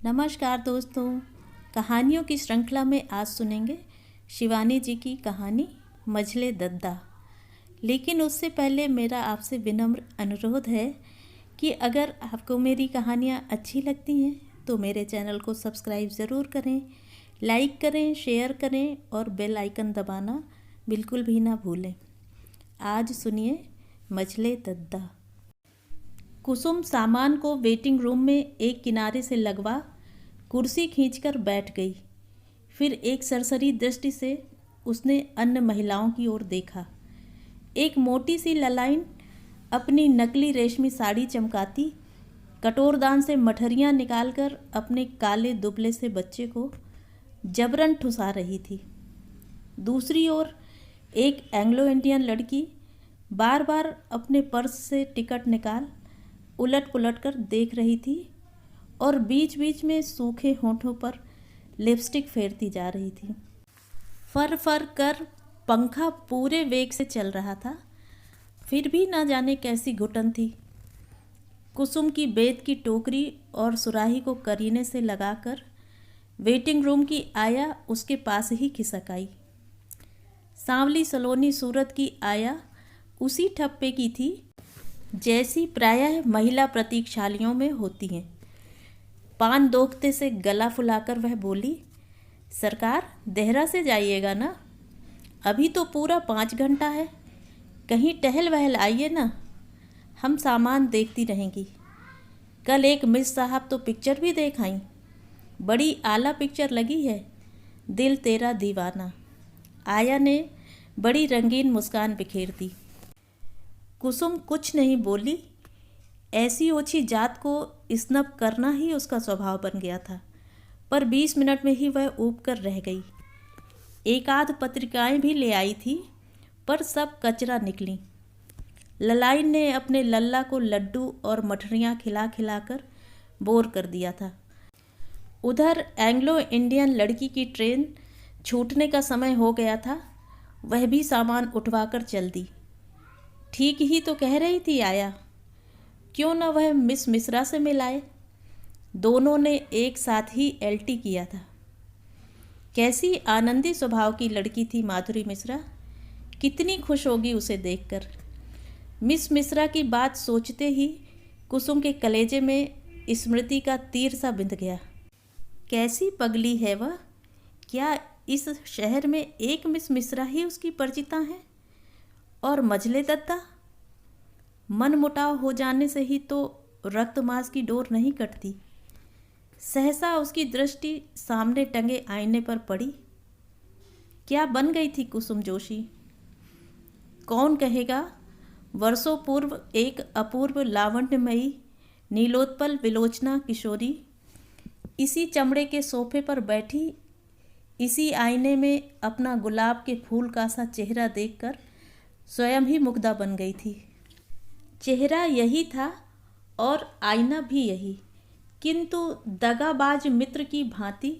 नमस्कार दोस्तों, कहानियों की श्रृंखला में आज सुनेंगे शिवानी जी की कहानी मझले दद्दा। लेकिन उससे पहले मेरा आपसे विनम्र अनुरोध है कि अगर आपको मेरी कहानियाँ अच्छी लगती हैं तो मेरे चैनल को सब्सक्राइब ज़रूर करें, लाइक करें, शेयर करें और बेल आइकन दबाना बिल्कुल भी ना भूलें। आज सुनिए मझले दद्दा। कुसुम सामान को वेटिंग रूम में एक किनारे से लगवा कुर्सी खींचकर बैठ गई। फिर एक सरसरी दृष्टि से उसने अन्य महिलाओं की ओर देखा। एक मोटी सी ललाइन अपनी नकली रेशमी साड़ी चमकाती कटोरदान से मठरियाँ निकालकर अपने काले दुबले से बच्चे को जबरन ठुसा रही थी। दूसरी ओर एक एंग्लो इंडियन लड़की बार बार अपने पर्स से टिकट निकाल उलट पुलट कर देख रही थी और बीच बीच में सूखे होठों पर लिपस्टिक फेरती जा रही थी। फर फर कर पंखा पूरे वेग से चल रहा था, फिर भी ना जाने कैसी घुटन थी। कुसुम की बेत की टोकरी और सुराही को करीने से लगाकर वेटिंग रूम की आया उसके पास ही खिसक आई। सांवली सलोनी सूरत की आया उसी ठप्पे की थी जैसी प्रायः महिला प्रतीक्षालयों में होती हैं। पान दोखते से गला फुलाकर वह बोली, सरकार देहरा से जाइएगा ना, अभी तो पूरा 5 घंटा है, कहीं टहल वहल आइए ना, हम सामान देखती रहेंगी। कल एक मिस साहब तो पिक्चर भी देख आईं, बड़ी आला पिक्चर लगी है, दिल तेरा दीवाना। आया ने बड़ी रंगीन मुस्कान बिखेर दी। कुसुम कुछ नहीं बोली। ऐसी ओछी जात को स्नब करना ही उसका स्वभाव बन गया था, पर 20 मिनट में ही वह ऊब कर रह गई। एक आध पत्रिकाएं भी ले आई थी, पर सब कचरा निकली। ललाइन ने अपने लल्ला को लड्डू और मठरियाँ खिला खिलाकर बोर कर दिया था। उधर एंग्लो इंडियन लड़की की ट्रेन छूटने का समय हो गया था, वह भी सामान उठवाकर चल दी। ठीक ही तो कह रही थी आया, क्यों न वह मिस मिश्रा से मिलाए। दोनों ने एक साथ ही एलटी किया था। कैसी आनंदी स्वभाव की लड़की थी माधुरी मिश्रा, कितनी खुश होगी उसे देखकर। मिस मिश्रा की बात सोचते ही कुसुम के कलेजे में स्मृति का तीर सा बिंध गया। कैसी पगली है वह, क्या इस शहर में एक मिस मिश्रा ही उसकी परिचिता है? और मझले दद्दा, मन मुटाव हो जाने से ही तो रक्त मांस की डोर नहीं कटती। सहसा उसकी दृष्टि सामने टंगे आईने पर पड़ी। क्या बन गई थी कुसुम जोशी? कौन कहेगा, वर्षों पूर्व एक अपूर्व लावण्यमयी नीलोत्पल विलोचना किशोरी इसी चमड़े के सोफे पर बैठी इसी आईने में अपना गुलाब के फूल का सा चेहरा देखकर स्वयं ही मुग्धा बन गई थी। चेहरा यही था और आईना भी यही, किंतु दगाबाज मित्र की भांति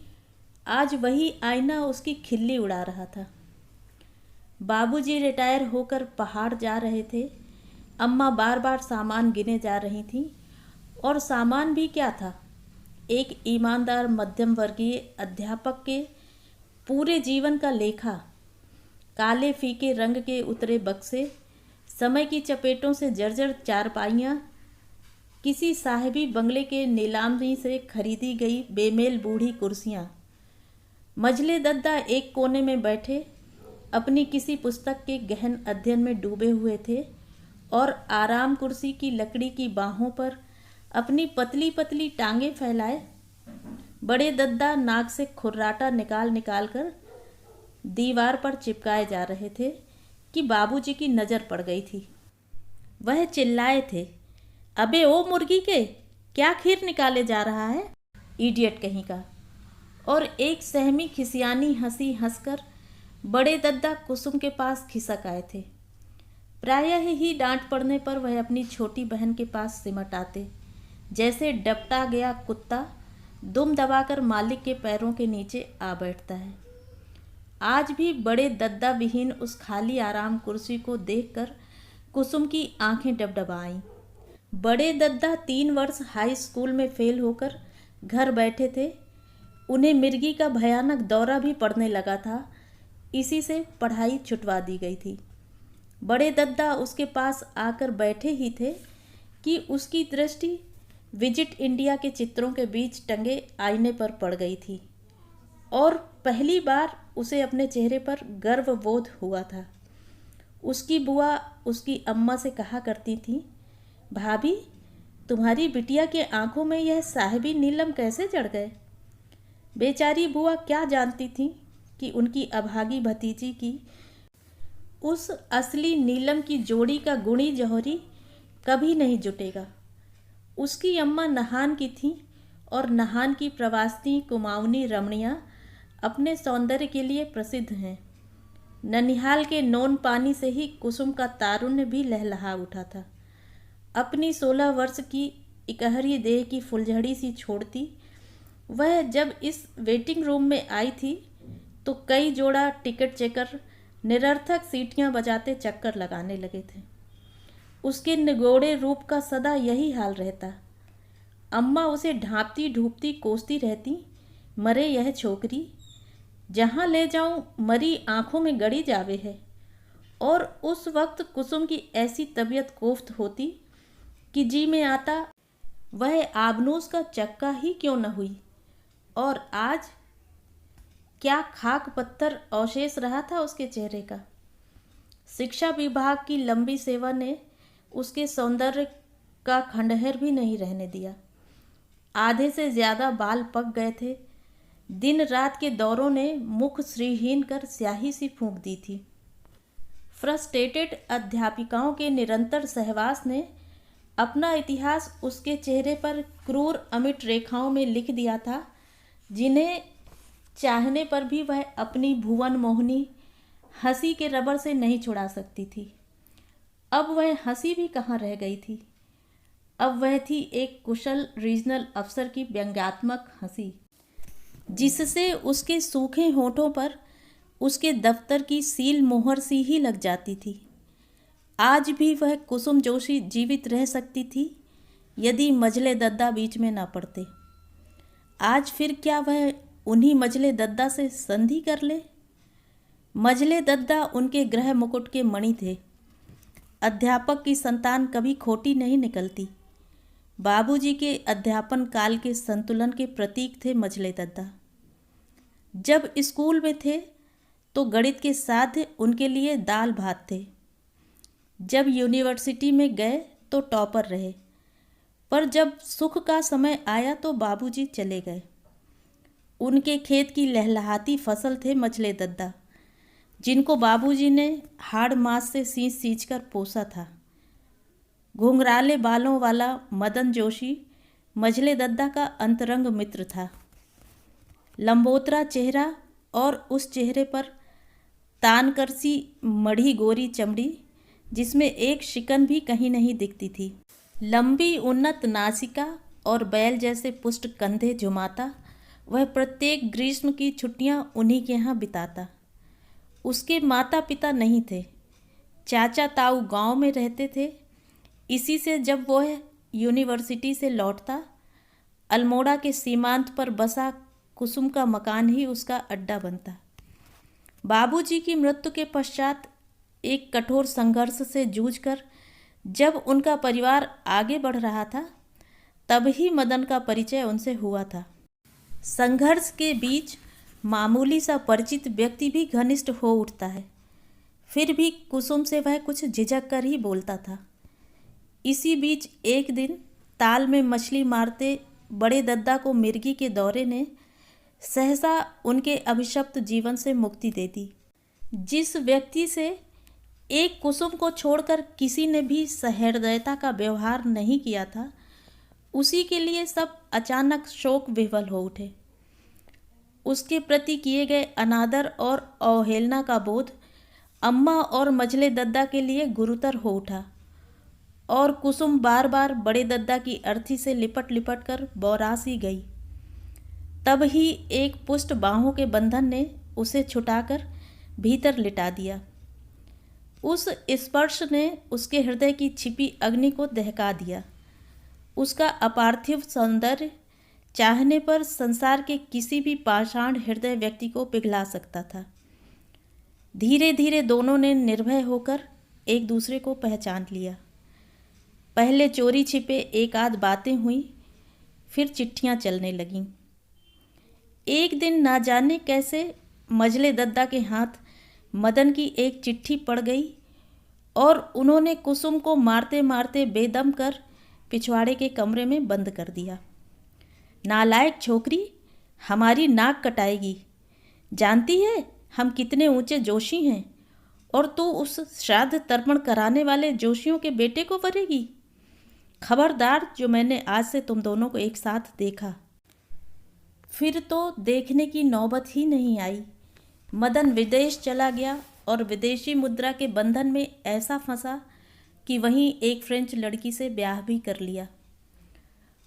आज वही आईना उसकी खिल्ली उड़ा रहा था। बाबूजी रिटायर होकर पहाड़ जा रहे थे, अम्मा बार बार सामान गिने जा रही थीं, और सामान भी क्या था, एक ईमानदार मध्यम वर्गीय अध्यापक के पूरे जीवन का लेखा। काले फीके रंग के उतरे बक्से, समय की चपेटों से जर्जर चारपाइयाँ, किसी साहिबी बंगले के नीलामी से खरीदी गई बेमेल बूढ़ी कुर्सियाँ। मझले दद्दा एक कोने में बैठे अपनी किसी पुस्तक के गहन अध्ययन में डूबे हुए थे और आराम कुर्सी की लकड़ी की बाहों पर अपनी पतली पतली टांगें फैलाए बड़े दद्दा नाक से खुर्राटा निकाल निकाल कर दीवार पर चिपकाए जा रहे थे कि बाबूजी की नज़र पड़ गई थी। वह चिल्लाए थे, अबे ओ मुर्गी के, क्या खीर निकाले जा रहा है, इडियट कहीं का। और एक सहमी खिसियानी हंसी हंसकर बड़े दद्दा कुसुम के पास खिसक आए थे। प्रायः ही डांट पड़ने पर वह अपनी छोटी बहन के पास सिमट आते, जैसे डपटा गया कुत्ता दुम दबाकर मालिक के पैरों के नीचे आ बैठता है। आज भी बड़े दद्दा विहीन उस खाली आराम कुर्सी को देखकर कुसुम की आंखें डबडबाईं। बड़े दद्दा 3 वर्ष हाई स्कूल में फेल होकर घर बैठे थे। उन्हें मिर्गी का भयानक दौरा भी पड़ने लगा था। इसी से पढ़ाई छुटवा दी गई थी। बड़े दद्दा उसके पास आकर बैठे ही थे कि उसकी दृष्टि विजिट इंडिया के चित्रों के बीच टंगे आईने पर पड़ गई थी और पहली बार उसे अपने चेहरे पर गर्व बोध हुआ था। उसकी बुआ उसकी अम्मा से कहा करती थी, भाभी, तुम्हारी बिटिया के आंखों में यह साहिबी नीलम कैसे चढ़ गए। बेचारी बुआ क्या जानती थी कि उनकी अभागी भतीजी की उस असली नीलम की जोड़ी का गुणी जौहरी कभी नहीं जुटेगा। उसकी अम्मा नहान की थी और नहान की प्रवासिनी कुमाऊनी रमणियाँ अपने सौंदर्य के लिए प्रसिद्ध हैं। ननिहाल के नौन पानी से ही कुसुम का तारुण्य भी लहलहा उठा था। अपनी 16 वर्ष की इकहरी देह की फुलझड़ी सी छोड़ती वह जब इस वेटिंग रूम में आई थी तो कई जोड़ा टिकट चेकर निरर्थक सीटियां बजाते चक्कर लगाने लगे थे। उसके निगोड़े रूप का सदा यही हाल रहता। अम्मा उसे ढांपती ढूंपती कोसती रहती, मरे यह छोकरी, जहाँ ले जाऊं मरी आंखों में गड़ी जावे है। और उस वक्त कुसुम की ऐसी तबीयत कोफ्त होती कि जी में आता वह आबनूस का चक्का ही क्यों न हुई। और आज क्या खाक पत्थर अवशेष रहा था उसके चेहरे का। शिक्षा विभाग की लंबी सेवा ने उसके सौंदर्य का खंडहर भी नहीं रहने दिया। आधे से ज़्यादा बाल पक गए थे। दिन रात के दौरों ने मुख श्रीहीन कर स्याही सी फूंक दी थी। फ्रस्ट्रेटेड अध्यापिकाओं के निरंतर सहवास ने अपना इतिहास उसके चेहरे पर क्रूर अमिट रेखाओं में लिख दिया था, जिन्हें चाहने पर भी वह अपनी भुवन मोहनी हंसी के रबर से नहीं छुड़ा सकती थी। अब वह हंसी भी कहाँ रह गई थी। अब वह थी एक कुशल रीजनल अफसर की व्यंग्यात्मक हंसी, जिससे उसके सूखे होठों पर उसके दफ्तर की सील मोहर सी ही लग जाती थी। आज भी वह कुसुम जोशी जीवित रह सकती थी यदि मजले दद्दा बीच में ना पड़ते। आज फिर क्या वह उन्हीं मजले दद्दा से संधि कर ले। मजले दद्दा उनके ग्रह मुकुट के मणि थे। अध्यापक की संतान कभी खोटी नहीं निकलती। बाबूजी के अध्यापन काल के संतुलन के प्रतीक थे मजले दद्दा। जब स्कूल में थे तो गणित के साध्य उनके लिए दाल भात थे। जब यूनिवर्सिटी में गए तो टॉपर रहे, पर जब सुख का समय आया तो बाबूजी चले गए। उनके खेत की लहलहाती फसल थे मजले दद्दा, जिनको बाबूजी ने हाड़ मास से सींच सींच कर पोसा था। घुंघराले बालों वाला मदन जोशी मजले दद्दा का अंतरंग मित्र था। लंबोतरा चेहरा और उस चेहरे पर तानकर सी मढ़ी गोरी चमड़ी, जिसमें एक शिकन भी कहीं नहीं दिखती थी। लंबी उन्नत नासिका और बैल जैसे पुष्ट कंधे झुमाता वह प्रत्येक ग्रीष्म की छुट्टियां उन्हीं के यहाँ बिताता। उसके माता पिता नहीं थे। चाचा ताऊ गांव में रहते थे। इसी से जब वह यूनिवर्सिटी से लौटता, अल्मोड़ा के सीमांत पर बसा कुसुम का मकान ही उसका अड्डा बनता। बाबूजी की मृत्यु के पश्चात एक कठोर संघर्ष से जूझकर जब उनका परिवार आगे बढ़ रहा था, तब ही मदन का परिचय उनसे हुआ था। संघर्ष के बीच मामूली सा परिचित व्यक्ति भी घनिष्ठ हो उठता है। फिर भी कुसुम से वह कुछ झिझक कर ही बोलता था। इसी बीच एक दिन ताल में मछली मारते बड़े दद्दा को मिर्गी के दौरे ने सहसा उनके अभिशप्त जीवन से मुक्ति दे दी। जिस व्यक्ति से एक कुसुम को छोड़कर किसी ने भी सहृदयता का व्यवहार नहीं किया था, उसी के लिए सब अचानक शोक विह्वल हो उठे। उसके प्रति किए गए अनादर और अवहेलना का बोध अम्मा और मजले दद्दा के लिए गुरुतर हो उठा और कुसुम बार बार बड़े दद्दा की अर्थी से लिपट लिपट कर बौरासी गई। तब ही एक पुष्ट बाहों के बंधन ने उसे छुटाकर भीतर लिटा दिया। उस स्पर्श ने उसके हृदय की छिपी अग्नि को दहका दिया। उसका अपार्थिव सौंदर्य चाहने पर संसार के किसी भी पाषाण हृदय व्यक्ति को पिघला सकता था। धीरे धीरे दोनों ने निर्भय होकर एक दूसरे को पहचान लिया। पहले चोरी छिपे एक आध बातें हुई, फिर चिट्ठियाँ चलने लगीं। एक दिन ना जाने कैसे मजले दद्दा के हाथ मदन की एक चिट्ठी पड़ गई और उन्होंने कुसुम को मारते मारते बेदम कर पिछवाड़े के कमरे में बंद कर दिया। नालायक छोकरी, हमारी नाक कटाएगी। जानती है हम कितने ऊंचे जोशी हैं, और तू उस श्राद्ध तर्पण कराने वाले जोशियों के बेटे को वरेगी। खबरदार, जो मैंने आज से तुम दोनों को एक साथ देखा। फिर तो देखने की नौबत ही नहीं आई। मदन विदेश चला गया और विदेशी मुद्रा के बंधन में ऐसा फंसा कि वहीं एक फ्रेंच लड़की से ब्याह भी कर लिया।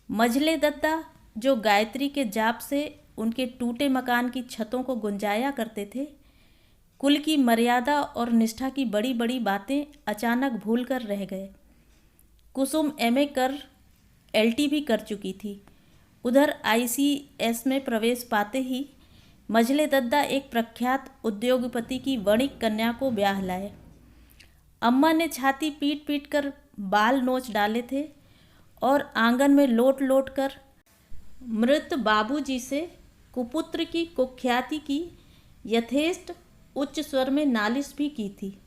मजले दद्दा, जो गायत्री के जाप से उनके टूटे मकान की छतों को गुंजाया करते थे, कुल की मर्यादा और निष्ठा की बड़ी बड़ी बातें अचानक भूल कर रह गए। कुसुम एमए कर एलटी भी कर चुकी थी। उधर आईसीएस में प्रवेश पाते ही मजले दद्दा एक प्रख्यात उद्योगपति की वणिक कन्या को ब्याह लाए। अम्मा ने छाती पीट पीट कर बाल नोच डाले थे और आंगन में लोट लोट कर मृत बाबूजी से कुपुत्र की कुख्याति की यथेष्ट उच्च स्वर में नालिश भी की थी।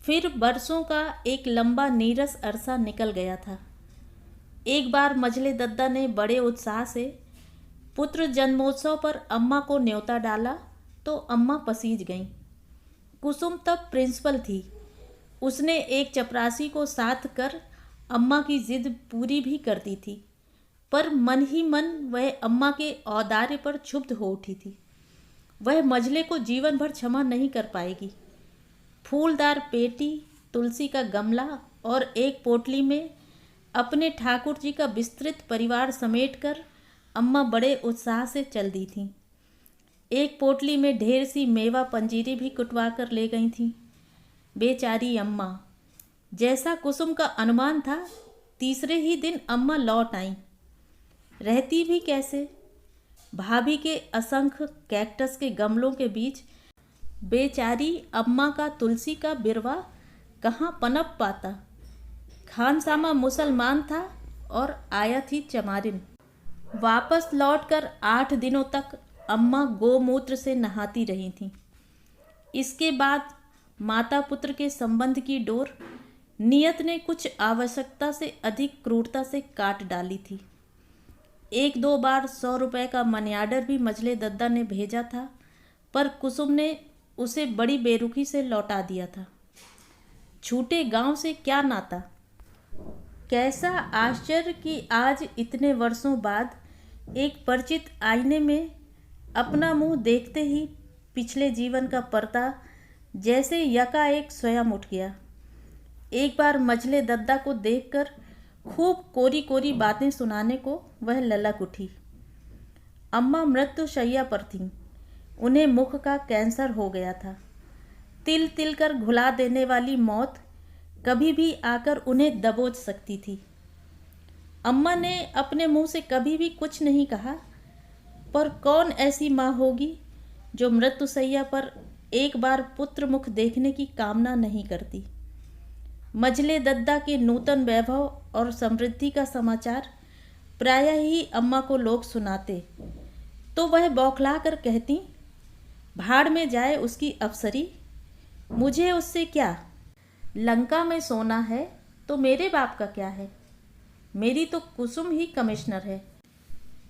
फिर बरसों का एक लंबा नीरस अरसा निकल गया था। एक बार मजले दद्दा ने बड़े उत्साह से पुत्र जन्मोत्सव पर अम्मा को न्योता डाला तो अम्मा पसीज गईं। कुसुम तब प्रिंसिपल थी। उसने एक चपरासी को साथ कर अम्मा की जिद पूरी भी कर दी थी, पर मन ही मन वह अम्मा के औदार्य पर क्षुब्ध हो उठी थी। वह मजले को जीवन भर क्षमा नहीं कर पाएगी। फूलदार पेटी, तुलसी का गमला और एक पोटली में अपने ठाकुर जी का विस्तृत परिवार समेटकर अम्मा बड़े उत्साह से चल दी थीं। एक पोटली में ढेर सी मेवा पंजीरी भी कुटवा कर ले गई थीं। बेचारी अम्मा, जैसा कुसुम का अनुमान था, तीसरे ही दिन अम्मा लौट आईं। रहती भी कैसे? भाभी के असंख्य कैक्टस के गमलों के बीच बेचारी अम्मा का तुलसी का बिरवा कहाँ पनप पाता। खानसामा मुसलमान था और आया थी चमारिन। वापस लौटकर 8 दिनों तक अम्मा गोमूत्र से नहाती रही थीं। इसके बाद माता पुत्र के संबंध की डोर नियत ने कुछ आवश्यकता से अधिक क्रूरता से काट डाली थी। 1-2 बार 100 रुपये का मनी आर्डर भी मजले दद्दा ने भेजा था, पर कुसुम ने उसे बड़ी बेरुखी से लौटा दिया था। छूटे गांव से क्या नाता। कैसा आश्चर्य कि आज इतने वर्षों बाद एक परिचित आईने में अपना मुंह देखते ही पिछले जीवन का पर्दा जैसे यकाएक स्वयं उठ गया। एक बार मजले दद्दा को देखकर खूब कोरी कोरी बातें सुनाने को वह ललक उठी। अम्मा मृत्युशैया पर थीं। उन्हें मुख का कैंसर हो गया था। तिल तिल कर घुला देने वाली मौत कभी भी आकर उन्हें दबोच सकती थी। अम्मा ने अपने मुंह से कभी भी कुछ नहीं कहा, पर कौन ऐसी माँ होगी जो मृत्युशैया पर एक बार पुत्र मुख देखने की कामना नहीं करती। मजले दद्दा के नूतन वैभव और समृद्धि का समाचार प्रायः ही अम्मा को लोग सुनाते तो वह बौखला कर कहती, भाड़ में जाए उसकी अफसरी, मुझे उससे क्या। लंका में सोना है तो मेरे बाप का क्या है। मेरी तो कुसुम ही कमिश्नर है।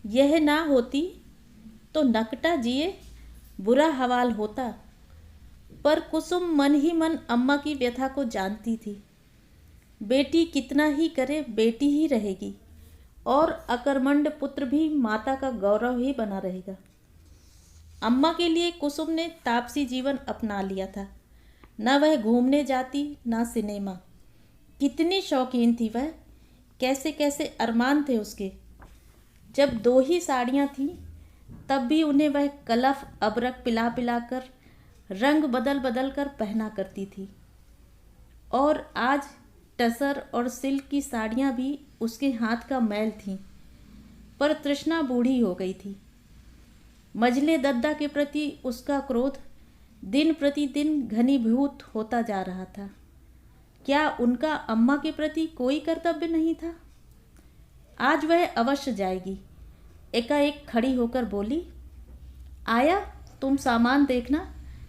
यह ना होती तो नकटा जिए बुरा हवाल होता। पर कुसुम मन ही मन अम्मा की व्यथा को जानती थी। बेटी कितना ही करे बेटी ही रहेगी और अकर्मण्य पुत्र भी माता का गौरव ही बना रहेगा। अम्मा के लिए कुसुम ने तापसी जीवन अपना लिया था। न वह घूमने जाती, न सिनेमा। कितनी शौकीन थी वह, कैसे कैसे अरमान थे उसके। जब 2 ही साड़ियाँ थीं तब भी उन्हें वह कलफ अबरक पिला पिला कर रंग बदल बदल कर पहना करती थी। और आज टसर और सिल्क की साड़ियाँ भी उसके हाथ का मैल थीं, पर तृष्णा बूढ़ी हो गई थी। मझले दद्दा के प्रति उसका क्रोध दिन प्रतिदिन घनीभूत होता जा रहा था। क्या उनका अम्मा के प्रति कोई कर्तव्य नहीं था? आज वह अवश्य जाएगी। एकाएक खड़ी होकर बोली, आया, तुम सामान देखना,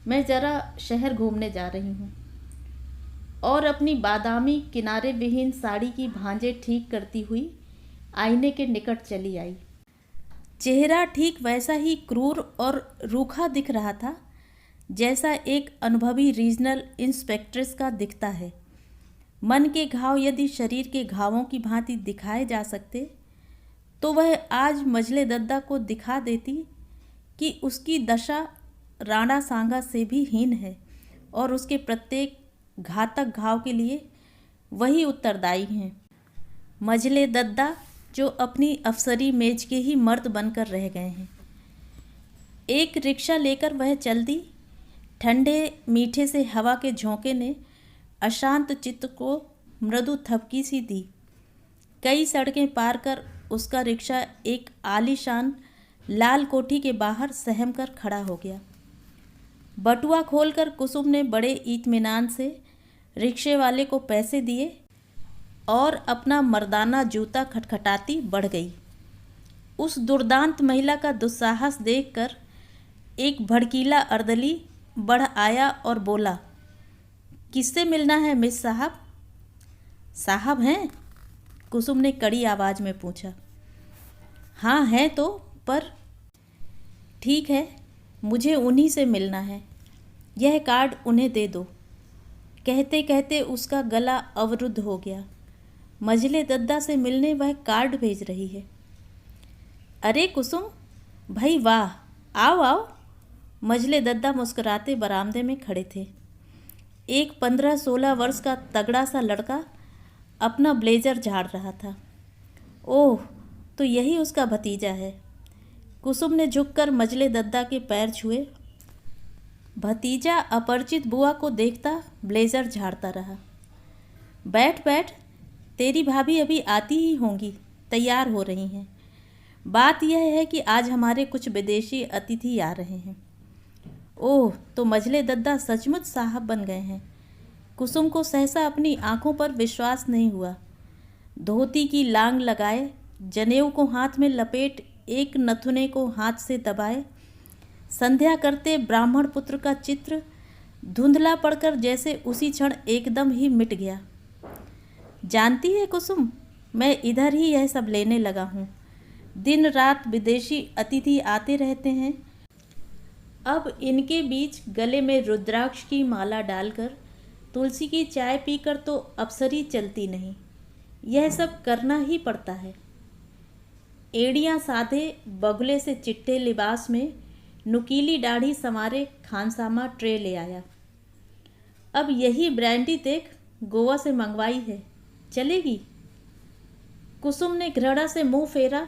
मैं ज़रा शहर घूमने जा रही हूँ। और अपनी बादामी किनारे विहीन साड़ी की भांजे ठीक करती हुई आईने के निकट चली आई। चेहरा ठीक वैसा ही क्रूर और रूखा दिख रहा था जैसा एक अनुभवी रीजनल इंस्पेक्ट्रेस का दिखता है। मन के घाव यदि शरीर के घावों की भांति दिखाए जा सकते तो वह आज मझले दद्दा को दिखा देती कि उसकी दशा राणा सांगा से भी हीन है और उसके प्रत्येक घातक घाव के लिए वही उत्तरदायी हैं। मझले दद्दा जो अपनी अफसरी मेज के ही मर्द बनकर रह गए हैं। एक रिक्शा लेकर वह चल दी। ठंडे मीठे से हवा के झोंके ने अशांत चित्त को मृदु थपकी सी दी। कई सड़कें पार कर उसका रिक्शा एक आलीशान लाल कोठी के बाहर सहम कर खड़ा हो गया। बटुआ खोलकर कुसुम ने बड़े इत्मीनान से रिक्शे वाले को पैसे दिए और अपना मर्दाना जूता खटखटाती बढ़ गई। उस दुर्दांत महिला का दुस्साहस देखकर एक भड़कीला अर्दली बढ़ आया और बोला, किससे मिलना है मिस साहब? साहब हैं? कुसुम ने कड़ी आवाज़ में पूछा। हाँ हैं तो, पर ठीक है, मुझे उन्हीं से मिलना है। यह कार्ड उन्हें दे दो। कहते कहते उसका गला अवरुद्ध हो गया। मझले दद्दा से मिलने वह कार्ड भेज रही है। अरे कुसुम, भाई वाह, आओ आओ। मझले दद्दा मुस्कुराते बरामदे में खड़े थे। एक 15-16 वर्ष का तगड़ा सा लड़का अपना ब्लेजर झाड़ रहा था। ओह, तो यही उसका भतीजा है। कुसुम ने झुककर मझले दद्दा के पैर छुए। भतीजा अपरिचित बुआ को देखता ब्लेजर झाड़ता रहा। बैठ बैठ, तेरी भाभी अभी आती ही होंगी, तैयार हो रही हैं। बात यह है कि आज हमारे कुछ विदेशी अतिथि आ रहे हैं। ओह, तो मझले दद्दा सचमुच साहब बन गए हैं। कुसुम को सहसा अपनी आंखों पर विश्वास नहीं हुआ। धोती की लांग लगाए, जनेऊ को हाथ में लपेट, एक नथुने को हाथ से दबाए, संध्या करते ब्राह्मण पुत्र का चित्र धुंधला पड़कर जैसे उसी क्षण एकदम ही मिट गया। जानती है कुसुम, मैं इधर ही यह सब लेने लगा हूँ। दिन रात विदेशी अतिथि आते रहते हैं। अब इनके बीच गले में रुद्राक्ष की माला डालकर तुलसी की चाय पीकर तो अप्सरी चलती नहीं। यह सब करना ही पड़ता है। एड़ियाँ साधे बगुले से चिट्टे लिबास में नुकीली दाढ़ी संवारे खानसामा ट्रे ले आया। अब यही ब्रांडी देख, गोवा से मंगवाई है, चलेगी? कुसुम ने घृणा से मुंह फेरा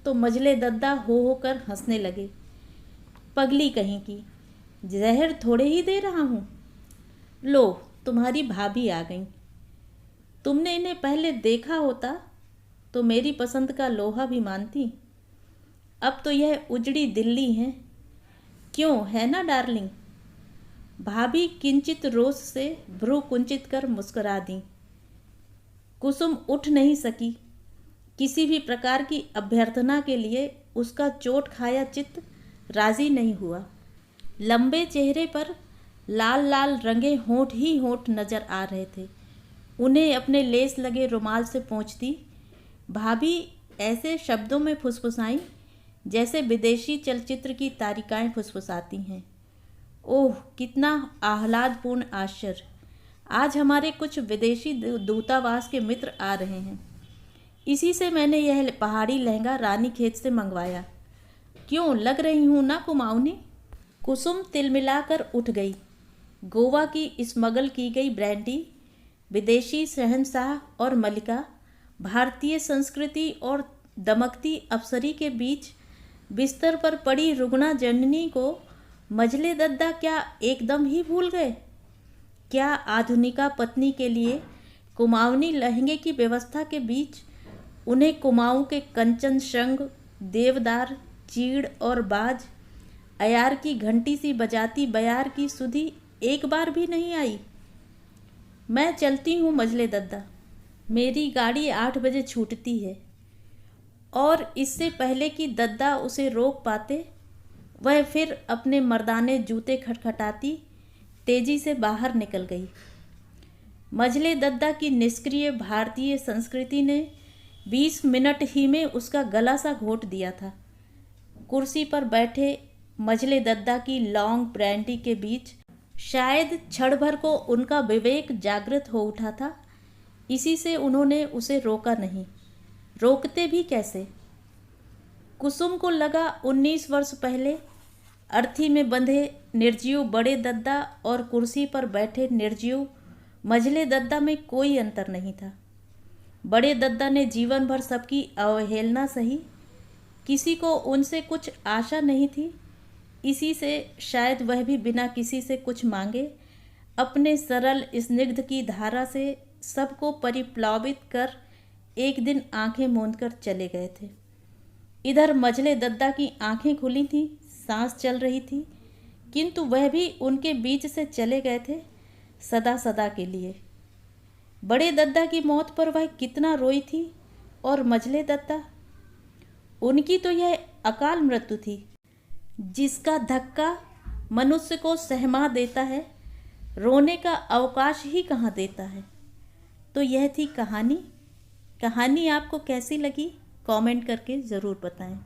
तो मझले दद्दा हो कर हंसने लगे। पगली कहीं की, जहर थोड़े ही दे रहा हूँ। लो, तुम्हारी भाभी आ गई। तुमने इन्हें पहले देखा होता तो मेरी पसंद का लोहा भी मानती। अब तो यह उजड़ी दिल्ली हैं। क्यों, है ना डार्लिंग? भाभी किंचित रोष से भ्रू कुंचित कर मुस्कुरा दी। कुसुम उठ नहीं सकी। किसी भी प्रकार की अभ्यर्थना के लिए उसका चोट खाया चित्त राजी नहीं हुआ। लंबे चेहरे पर लाल लाल रंगे होंठ ही होंठ नजर आ रहे थे। उन्हें अपने लेस लगे रुमाल से पोंछती भाभी ऐसे शब्दों में फुसफुसाई जैसे विदेशी चलचित्र की तारिकाएं फुसफुसाती हैं। ओह, कितना आह्लादपूर्ण आश्चर्य! आज हमारे कुछ विदेशी दूतावास के मित्र आ रहे हैं। इसी से मैंने यह पहाड़ी लहंगा रानीखेत से मंगवाया। क्यों, लग रही हूँ ना कुमाऊनी? कुसुम तिलमिलाकर उठ गई। गोवा की स्मगल की गई ब्रांडी, विदेशी शहंशाह और मलिका, भारतीय संस्कृति और दमकती अप्सरी के बीच बिस्तर पर पड़ी रुग्णा जननी को मझले दद्दा क्या एकदम ही भूल गए? क्या आधुनिका पत्नी के लिए कुमाऊनी लहंगे की व्यवस्था के बीच उन्हें कुमाऊं के कंचन श्रृंग देवदार, चीड़ और बाज अयार की घंटी सी बजाती बयार की सुधी एक बार भी नहीं आई। मैं चलती हूँ मजले दद्दा, मेरी गाड़ी 8 बजे छूटती है। और इससे पहले कि दद्दा उसे रोक पाते, वह फिर अपने मर्दाने जूते खटखटाती तेजी से बाहर निकल गई। मजले दद्दा की निष्क्रिय भारतीय संस्कृति ने 20 मिनट ही में उसका गला सा घोट दिया था। कुर्सी पर बैठे मजले दद्दा की लौंग ब्रांडी के बीच शायद क्षण भर को उनका विवेक जागृत हो उठा था। इसी से उन्होंने उसे रोका नहीं। रोकते भी कैसे? कुसुम को लगा 19 वर्ष पहले अर्थी में बंधे निर्जीव बड़े दद्दा और कुर्सी पर बैठे निर्जीव मझले दद्दा में कोई अंतर नहीं था। बड़े दद्दा ने जीवन भर सबकी अवहेलना सही, किसी को उनसे कुछ आशा नहीं थी। इसी से शायद वह भी बिना किसी से कुछ मांगे अपने सरल स्निग्ध की धारा से सबको परिप्लावित कर एक दिन आंखें मूंद कर चले गए थे। इधर मझले दद्दा की आंखें खुली थीं, सांस चल रही थी, किंतु वह भी उनके बीच से चले गए थे सदा सदा के लिए। बड़े दद्दा की मौत पर वह कितना रोई थी, और मझले दद्दा, उनकी तो यह अकाल मृत्यु थी जिसका धक्का मनुष्य को सहमा देता है, रोने का अवकाश ही कहाँ देता है। तो यह थी कहानी। कहानी आपको कैसी लगी कमेंट करके ज़रूर बताएं।